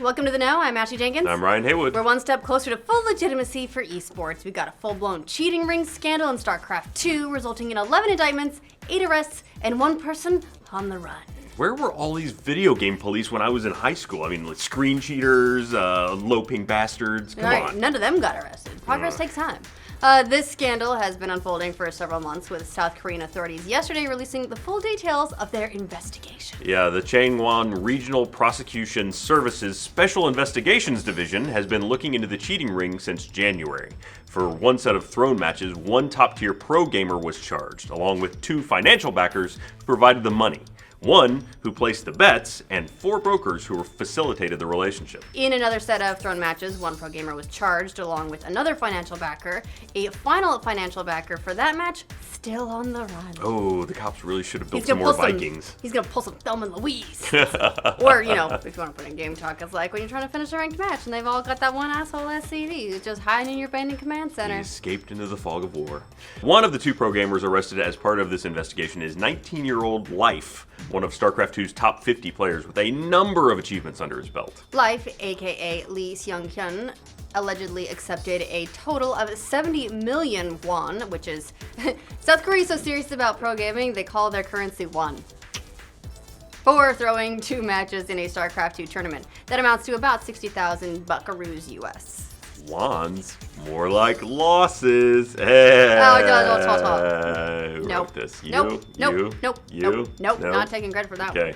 Welcome to The Know. I'm Ashley Jenkins. I'm Ryan Haywood. We're one step closer to full legitimacy for eSports. We've got a full-blown cheating ring scandal in Starcraft 2, resulting in 11 indictments, 8 arrests, and 1 person on the run. Where were all these video game police when I was in high school? I mean, like screen cheaters, low-ping bastards, come on. None of them got arrested. Progress takes time. This scandal has been unfolding for several months, with South Korean authorities yesterday releasing the full details of their investigation. Yeah, the Changwon Regional Prosecution Services Special Investigations Division has been looking into the cheating ring since January. For one set of throne matches, one top-tier pro gamer was charged, along with 2 financial backers who provided the money. 1 who placed the bets, and 4 brokers who facilitated the relationship. In another set of throne matches, 1 pro gamer was charged along with another financial backer. A final financial backer for that match still on the run. Oh, the cops really should have built some more Vikings. He's gonna pull some Thelma and Louise. Or, if you want to put in game talk, it's like when you're trying to finish a ranked match and they've all got that one asshole SCV who's just hiding in your abandoned command center. He escaped into the fog of war. One of the 2 pro gamers arrested as part of this investigation is 19-year-old Life, one of Starcraft 2's top 50 players with a number of achievements under his belt. Life, aka Lee Seung-hyun, allegedly accepted a total of 70 million won, which is South Korea is so serious about pro gaming, they call their currency won, for throwing 2 matches in a StarCraft 2 tournament. That amounts to about 60,000 buckaroos US. Wons, more like losses. Hey. Nope. This. Nope. Not taking credit for that one.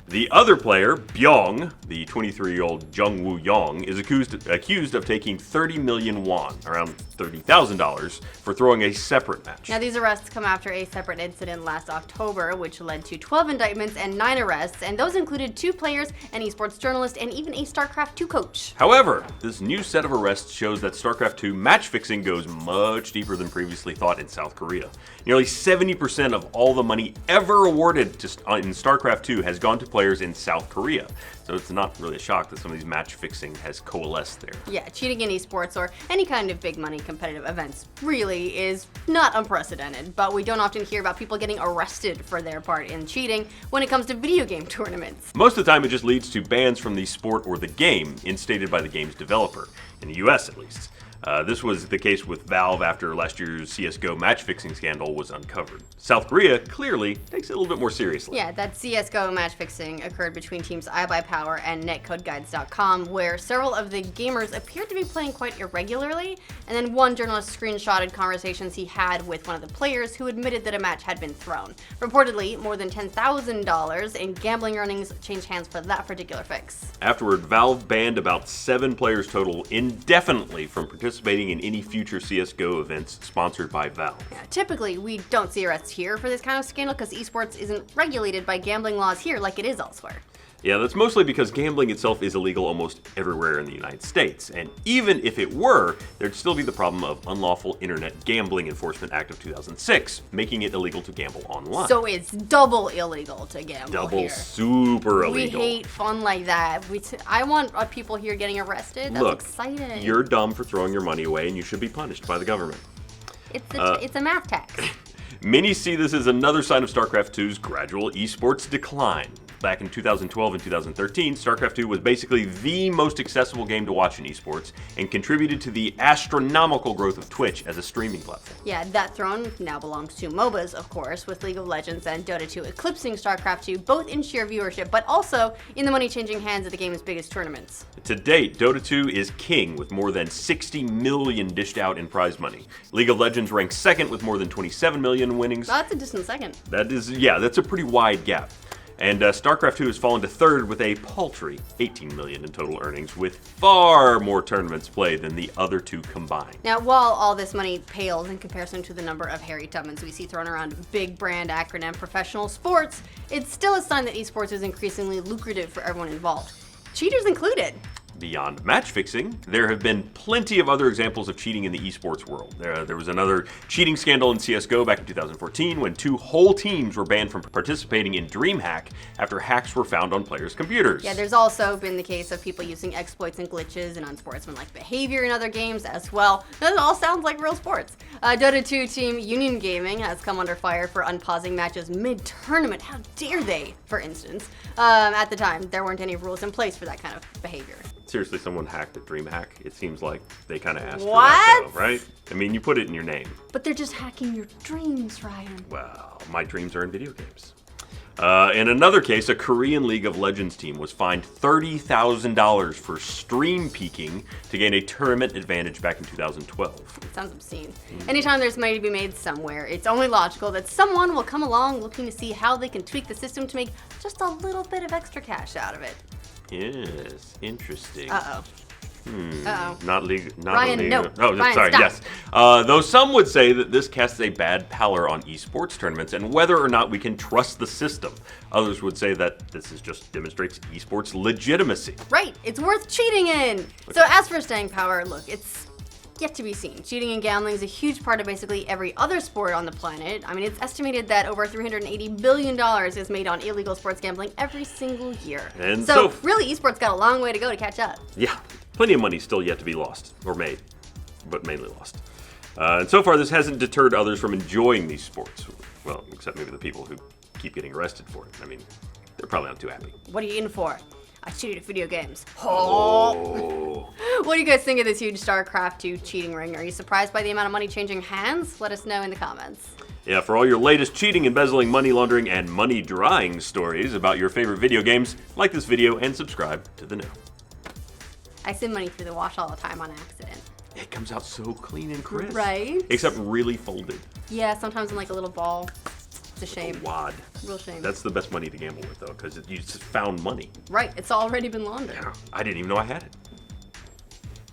The other player, Byung, the 23-year-old Jungwoo Yong, is accused of taking 30 million won, around $30,000, for throwing a separate match. Now, these arrests come after a separate incident last October, which led to 12 indictments and 9 arrests, and those included 2 players, an esports journalist, and even a StarCraft 2 coach. However, this new set of arrests shows that StarCraft 2 match fixing goes much deeper than previously thought in South Korea. Nearly 70% of all the money ever awarded in StarCraft 2 has gone to players in South Korea. So it's not really a shock that some of these match fixing has coalesced there. Yeah, cheating in esports or any kind of big money competitive events really is not unprecedented, but we don't often hear about people getting arrested for their part in cheating when it comes to video game tournaments. Most of the time it just leads to bans from the sport or the game, instated by the game's developer, in the US at least. This was the case with Valve after last year's CSGO match-fixing scandal was uncovered. South Korea clearly takes it a little bit more seriously. Yeah, that CSGO match-fixing occurred between teams iBuyPower and NetCodeGuides.com, where several of the gamers appeared to be playing quite irregularly, and then one journalist screenshotted conversations he had with one of the players who admitted that a match had been thrown. Reportedly, more than $10,000 in gambling earnings changed hands for that particular fix. Afterward, Valve banned about 7 players total indefinitely from participating in any future CSGO events sponsored by Valve. Yeah, typically, we don't see arrests here for this kind of scandal because esports isn't regulated by gambling laws here like it is elsewhere. Yeah, that's mostly because gambling itself is illegal almost everywhere in the United States. And even if it were, there'd still be the problem of Unlawful Internet Gambling Enforcement Act of 2006, making it illegal to gamble online. So it's double illegal to gamble here. Super illegal. We hate fun like that. I want people here getting arrested. That's exciting. You're dumb for throwing your money away and you should be punished by the government. It's a math tax. Many see this as another sign of StarCraft 2's gradual esports decline. Back in 2012 and 2013, StarCraft 2 was basically the most accessible game to watch in esports and contributed to the astronomical growth of Twitch as a streaming platform. Yeah, that throne now belongs to MOBAs, of course, with League of Legends and Dota 2 eclipsing StarCraft 2 both in sheer viewership, but also in the money-changing hands of the game's biggest tournaments. To date, Dota 2 is king with more than 60 million dished out in prize money. League of Legends ranks second with more than 27 million in winnings. That's a distant second. That's a pretty wide gap. And StarCraft 2 has fallen to third with a paltry 18 million in total earnings, with far more tournaments played than the other 2 combined. Now, while all this money pales in comparison to the number of Harry Tubmans we see thrown around big brand acronym professional sports, it's still a sign that esports is increasingly lucrative for everyone involved, cheaters included. Beyond match fixing, there have been plenty of other examples of cheating in the esports world. There was another cheating scandal in CSGO back in 2014 when 2 whole teams were banned from participating in DreamHack after hacks were found on players' computers. Yeah, there's also been the case of people using exploits and glitches and unsportsmanlike behavior in other games as well. That all sounds like real sports. Dota 2 team Union Gaming has come under fire for unpausing matches mid-tournament. How dare they, for instance? At the time, there weren't any rules in place for that kind of behavior. Seriously, someone hacked at DreamHack? It seems like they kind of asked for What? that, though, right? I mean, you put it in your name. But they're just hacking your dreams, Ryan. Well, my dreams are in video games. In another case, a Korean League of Legends team was fined $30,000 for stream peaking to gain a tournament advantage back in 2012. It sounds obscene. Anytime there's money to be made somewhere, it's only logical that someone will come along looking to see how they can tweak the system to make just a little bit of extra cash out of it. Yes, interesting. Uh-oh. Uh-oh. Not legal. Ryan, no. Oh, Ryan, sorry. stop. Yes. Though some would say that this casts a bad pallor on esports tournaments and whether or not we can trust the system. Others would say that this just demonstrates esports legitimacy. Right. It's worth cheating in. So as for staying power, look, it's yet to be seen. Cheating and gambling is a huge part of basically every other sport on the planet. I mean, it's estimated that over $380 billion is made on illegal sports gambling every single year. And so so really, esports got a long way to go to catch up. Yeah, plenty of money still yet to be lost, or made, but mainly lost. And so far, this hasn't deterred others from enjoying these sports. Well, except maybe the people who keep getting arrested for it. I mean, they're probably not too happy. What are you in for? I cheated at video games. Oh. What do you guys think of this huge Starcraft 2 cheating ring? Are you surprised by the amount of money changing hands? Let us know in the comments. Yeah, for all your latest cheating, embezzling, money laundering, and money drawing stories about your favorite video games, like this video and subscribe to The Know. I send money through the wash all the time on accident. It comes out so clean and crisp. Right? Except really folded. Yeah, sometimes in like a little ball. It's a shame. A wad. Real shame. That's the best money to gamble with, though, because you just found money. Right, it's already been laundered. Yeah, I didn't even know I had it.